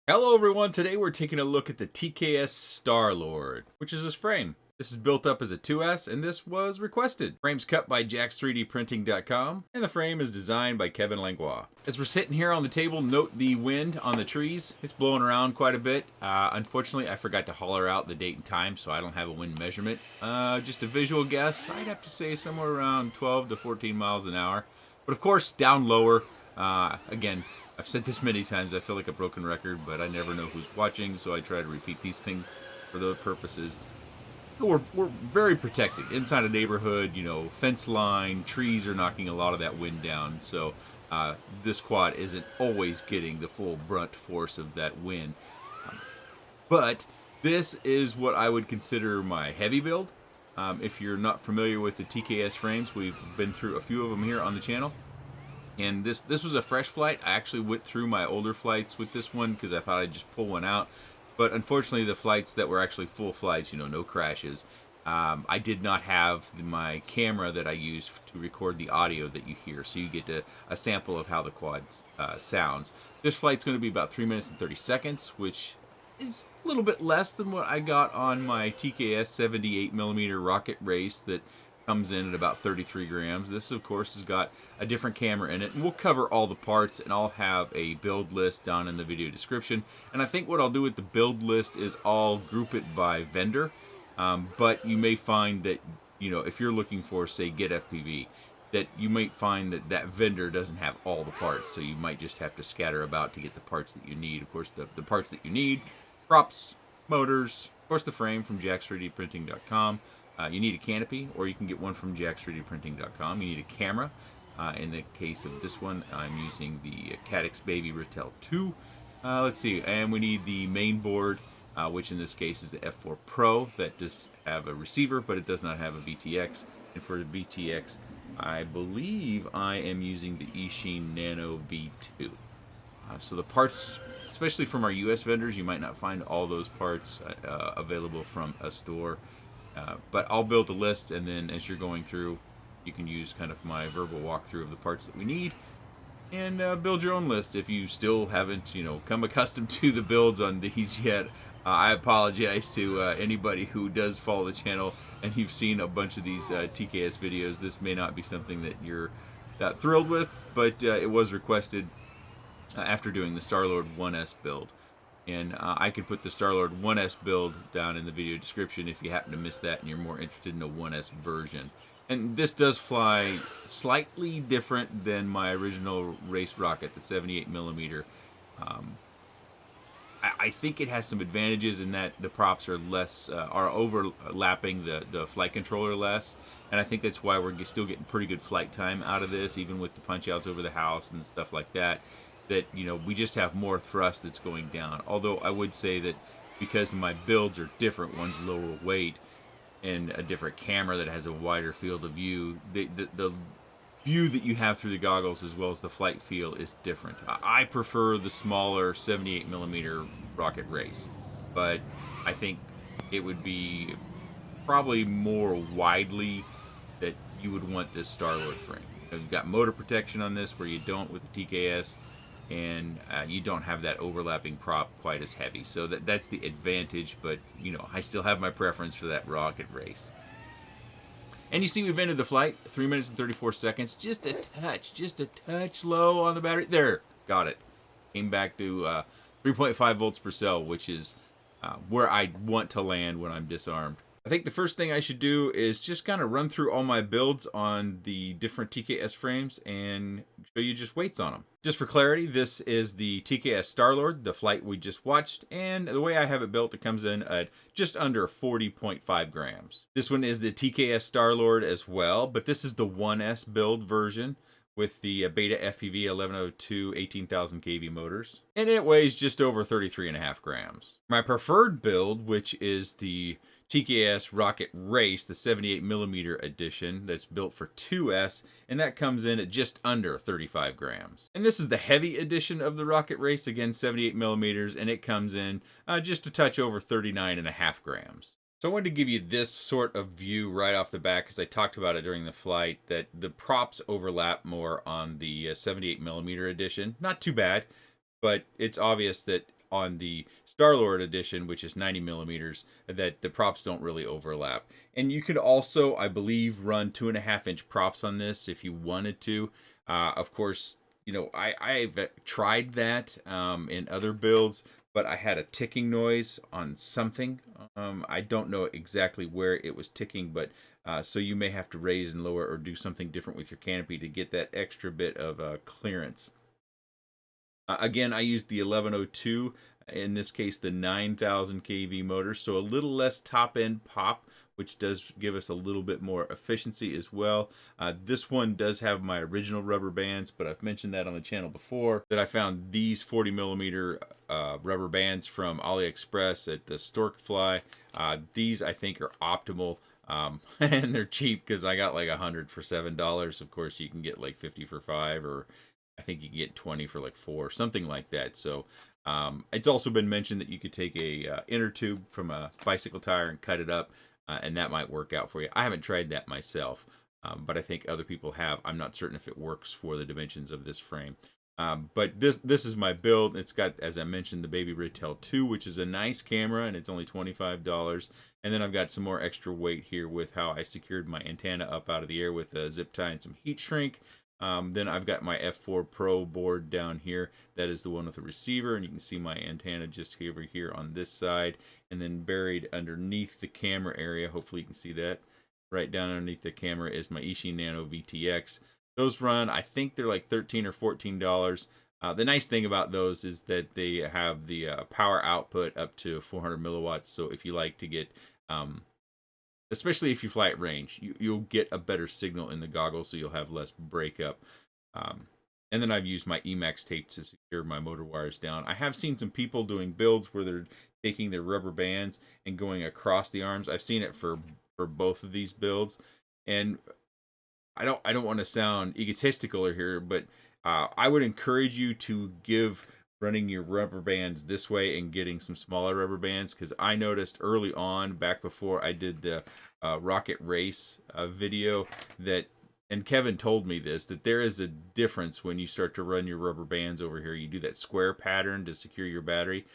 Hello everyone, today we're taking a look at the TKS StarLord, which is this frame. This is built up as a 2S and this was requested. Frame's cut by jax3dprinting.com and the frame is designed by Kevin Langlois. As we're sitting here on the table, note the wind on the trees. It's blowing around quite a bit. Unfortunately, I forgot to holler out the date and time, so I don't have a wind measurement. Just a visual guess, I'd have to say somewhere around 12 to 14 miles an hour. But of course, down lower. Again, I've said this many times, I feel like a broken record, but I never know who's watching, so I try to repeat these things for those purposes. We're very protected. Inside a neighborhood, fence line, trees are knocking a lot of that wind down, so this quad isn't always getting the full brunt force of that wind. But this is what I would consider my heavy build. If you're not familiar with the TKS frames, we've been through a few of them here on the channel. And this was a fresh flight. I actually went through my older flights with this one because I thought I'd just pull one out. But unfortunately, the flights that were actually full flights, no crashes, I did not have my camera that I use to record the audio that you hear. So you get a sample of how the quad sounds. This flight's going to be about 3 minutes and 30 seconds, which is a little bit less than what I got on my TKS 78mm rocket race that comes in at about 33 grams. This, of course, has got a different camera in it, and we'll cover all the parts, and I'll have a build list down in the video description. And I think what I'll do with the build list is I'll group it by vendor, but you may find that, if you're looking for, say, GetFPV, that you might find that that vendor doesn't have all the parts, so you might just have to scatter about to get the parts that you need. Of course, the parts that you need: props, motors, of course the frame from jax3dprinting.com. You need a canopy, or you can get one from jax3dprinting.com. You need a camera. In the case of this one, I'm using the Cadix Baby Ratel 2. Let's see, and we need the main board, which in this case is the F4 Pro. That does have a receiver, but it does not have a VTX. And for the VTX, I believe I am using the Eachine Nano V2. So the parts, especially from our US vendors, you might not find all those parts available from a store. But I'll build a list, and then as you're going through, you can use kind of my verbal walkthrough of the parts that we need, and build your own list. If you still haven't, come accustomed to the builds on these yet, I apologize to anybody who does follow the channel, and you've seen a bunch of these TKS videos. This may not be something that you're that thrilled with, but it was requested after doing the StarLord 1S build. And I could put the StarLord 1S build down in the video description if you happen to miss that and you're more interested in a 1S version. And this does fly slightly different than my original race rocket, the 78mm. I think it has some advantages in that the props are less, are overlapping the flight controller less. And I think that's why we're still getting pretty good flight time out of this, even with the punch outs over the house and stuff like that. That, we just have more thrust that's going down. Although I would say that because my builds are different, one's lower weight and a different camera that has a wider field of view, the view that you have through the goggles as well as the flight feel is different. I prefer the smaller 78mm rocket race, but I think it would be probably more widely that you would want this StarLord frame. You've got motor protection on this where you don't with the TKS, and you don't have that overlapping prop quite as heavy. So that's the advantage, but I still have my preference for that rocket race. And you see we've ended the flight, 3 minutes and 34 seconds, just a touch low on the battery. There, got it. Came back to 3.5 volts per cell, which is where I want to land when I'm disarmed. I think the first thing I should do is just kind of run through all my builds on the different TKS frames and show you just weights on them. Just for clarity, this is the TKS StarLord, the flight we just watched, and the way I have it built, it comes in at just under 40.5 grams. This one is the TKS StarLord as well, but this is the 1S build version with the Beta FPV 1102 18,000 kV motors, and it weighs just over 33.5 grams. My preferred build, which is the TKS Rocket Race, the 78mm edition that's built for 2S, and that comes in at just under 35 grams. And this is the heavy edition of the Rocket Race, again 78mm, and it comes in just a touch over 39.5 grams. So I wanted to give you this sort of view right off the bat because I talked about it during the flight, that the props overlap more on the 78mm edition. Not too bad, but it's obvious that on the StarLord edition, which is 90 millimeters, that the props don't really overlap. And you could also, I believe, run 2.5-inch props on this if you wanted to. Of course, you know, I've tried that in other builds, but I had a ticking noise on something. I don't know exactly where it was ticking, but so you may have to raise and lower or do something different with your canopy to get that extra bit of clearance. Again, I used the 1102, in this case the 9000 kV motor, so a little less top end pop, which does give us a little bit more efficiency as well. This one does have my original rubber bands, but I've mentioned that on the channel before, that I found these 40 millimeter rubber bands from AliExpress at the Stork Fly. These I think are optimal. And they're cheap because I got like 100 for $7. Of course, you can get like 50 for $5, or I think you can get 20 for like $4, something like that. So it's also been mentioned that you could take a inner tube from a bicycle tire and cut it up, and that might work out for you. I haven't tried that myself, but I think other people have. I'm not certain if it works for the dimensions of this frame. But this is my build. It's got, as I mentioned, the Baby Retail 2, which is a nice camera, and it's only $25. And then I've got some more extra weight here with how I secured my antenna up out of the air with a zip tie and some heat shrink. Then I've got my F4 Pro board down here. That is the one with the receiver, and you can see my antenna just over here on this side, and then buried underneath the camera area. Hopefully you can see that. Right down underneath the camera is my Ishi Nano VTX. Those run, I think they're like $13 or $14. The nice thing about those is that they have the power output up to 400 milliwatts. So if you like to get, especially if you fly at range, you'll get a better signal in the goggles, so you'll have less breakup. And then I've used my Emax tape to secure my motor wires down. I have seen some people doing builds where they're taking their rubber bands and going across the arms. I've seen it for both of these builds, and I don't want to sound egotistical here, but I would encourage you to give running your rubber bands this way and getting some smaller rubber bands, because I noticed early on, back before I did the rocket race video, that, and Kevin told me this, that there is a difference when you start to run your rubber bands over here. You do that square pattern to secure your battery.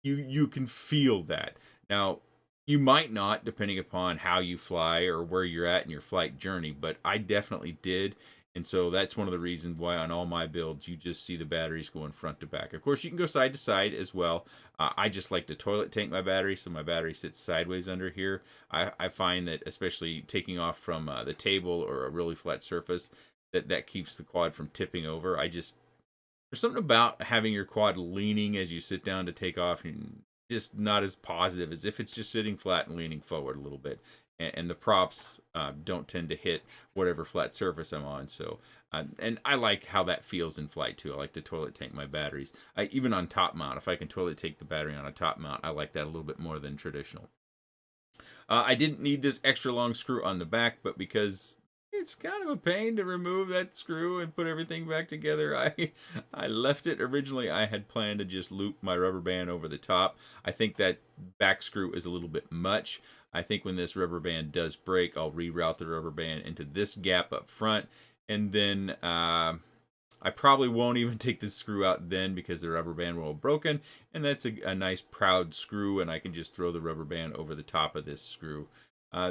You can feel that. Now, you might not, depending upon how you fly or where you're at in your flight journey, but I definitely did. And so that's one of the reasons why on all my builds, you just see the batteries going front to back. Of course, you can go side to side as well. I just like to toilet tank my battery, so my battery sits sideways under here. I find that, especially taking off from the table or a really flat surface, that keeps the quad from tipping over. There's something about having your quad leaning as you sit down to take off, and just not as positive as if it's just sitting flat and leaning forward a little bit. And the props don't tend to hit whatever flat surface I'm on. So, and I like how that feels in flight too. I like to toilet tank my batteries. Even on top mount, if I can toilet tank the battery on a top mount, I like that a little bit more than traditional. I didn't need this extra long screw on the back, but because it's kind of a pain to remove that screw and put everything back together, I left it. Originally, I had planned to just loop my rubber band over the top. I think that back screw is a little bit much. I think when this rubber band does break, I'll reroute the rubber band into this gap up front, and then I probably won't even take this screw out then, because the rubber band will have broken, and that's a nice proud screw, and I can just throw the rubber band over the top of this screw.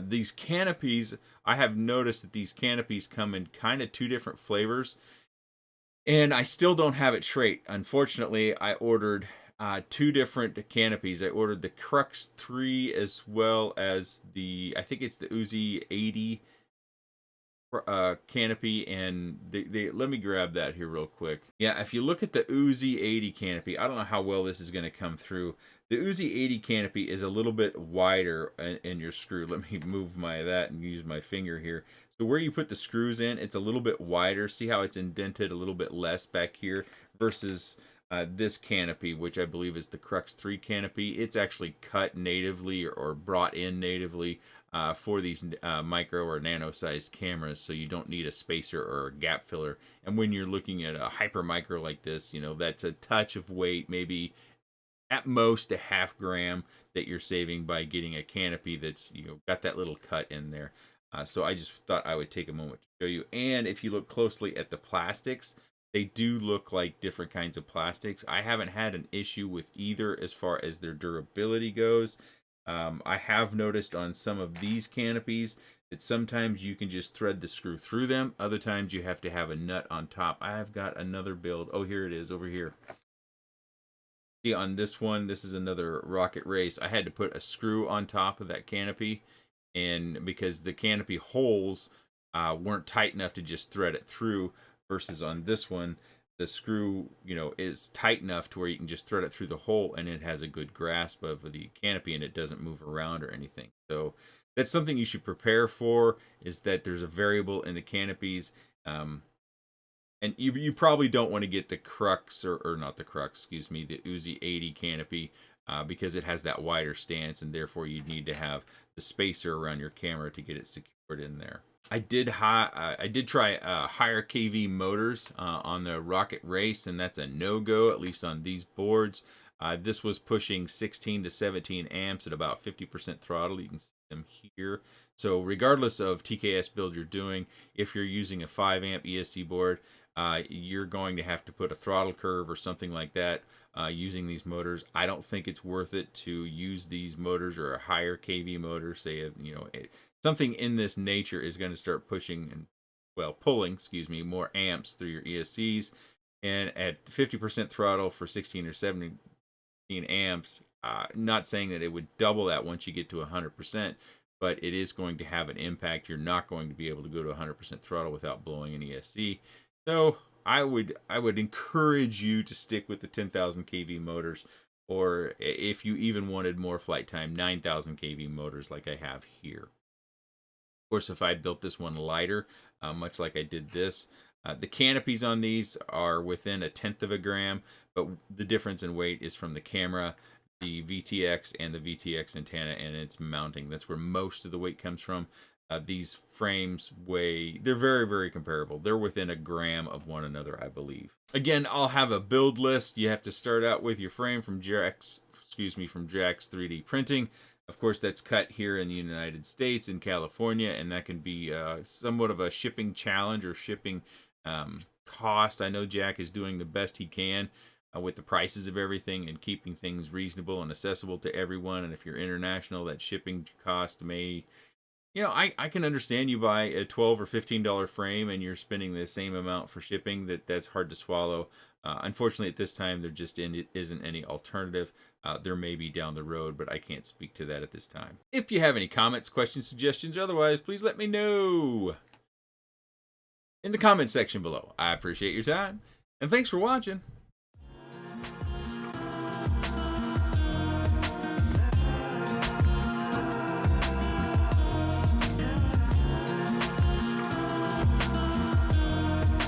These canopies, I have noticed that these canopies come in kind of two different flavors, and I still don't have it straight. Unfortunately, I ordered two different canopies. I ordered the Crux 3 as well as I think it's the Uzi 80 canopy, and let me grab that here real quick. Yeah, if you look at the Uzi 80 canopy, I don't know how well this is going to come through. The Uzi 80 canopy is a little bit wider in your screw. Let me move that and use my finger here. So where you put the screws in, it's a little bit wider. See how it's indented a little bit less back here versus this canopy, which I believe is the Crux 3 canopy. It's actually cut natively or brought in natively for these micro or nano-sized cameras, so you don't need a spacer or a gap filler. And when you're looking at a hyper micro like this, that's a touch of weight, maybe at most a half gram that you're saving by getting a canopy that's got that little cut in there. So I just thought I would take a moment to show you. And if you look closely at the plastics, They do look like different kinds of plastics. I haven't had an issue with either as far as their durability goes. I have noticed on some of these canopies that sometimes you can just thread the screw through them. Other times you have to have a nut on top. I have got another build. Oh, here it is over here. See, on this one, this is another Rocket Race. I had to put a screw on top of that canopy, and because the canopy holes weren't tight enough to just thread it through, versus on this one, the screw, is tight enough to where you can just thread it through the hole, and it has a good grasp of the canopy, and it doesn't move around or anything. So that's something you should prepare for, is that there's a variable in the canopies. And you probably don't want to get the Crux, or not the Crux, excuse me, the Uzi 80 canopy, because it has that wider stance, and therefore you need to have the spacer around your camera to get it secured in there. I did try higher kV motors on the Rocket Race, and that's a no-go, at least on these boards. This was pushing 16 to 17 amps at about 50% throttle. You can see them here. So regardless of TKS build you're doing, if you're using a 5 amp ESC board, you're going to have to put a throttle curve or something like that using these motors. I don't think it's worth it to use these motors, or a higher kV motor, say, something in this nature is going to start pushing pulling, more amps through your ESCs. And at 50% throttle for 16 or 17 amps, not saying that it would double that once you get to 100%, but it is going to have an impact. You're not going to be able to go to 100% throttle without blowing an ESC. So I would encourage you to stick with the 10,000 kV motors, or if you even wanted more flight time, 9,000 kV motors like I have here. Of course, if I built this one lighter, much like I did this, the canopies on these are within 1/10 of a gram, but the difference in weight is from the camera, the VTX, and the VTX antenna, and its mounting. That's where most of the weight comes from. These frames they're very, very comparable. They're within a gram of one another, I believe. Again, I'll have a build list. You have to start out with your frame from Jack's 3D Printing. Of course, that's cut here in the United States, in California, and that can be somewhat of a shipping challenge or shipping cost. I know Jack is doing the best he can with the prices of everything and keeping things reasonable and accessible to everyone. And if you're international, that shipping cost may... I can understand you buy a $12 or $15 frame and you're spending the same amount for shipping. That's hard to swallow. Unfortunately, at this time, there just isn't any alternative. There may be down the road, but I can't speak to that at this time. If you have any comments, questions, suggestions, otherwise, please let me know in the comments section below. I appreciate your time, and thanks for watching.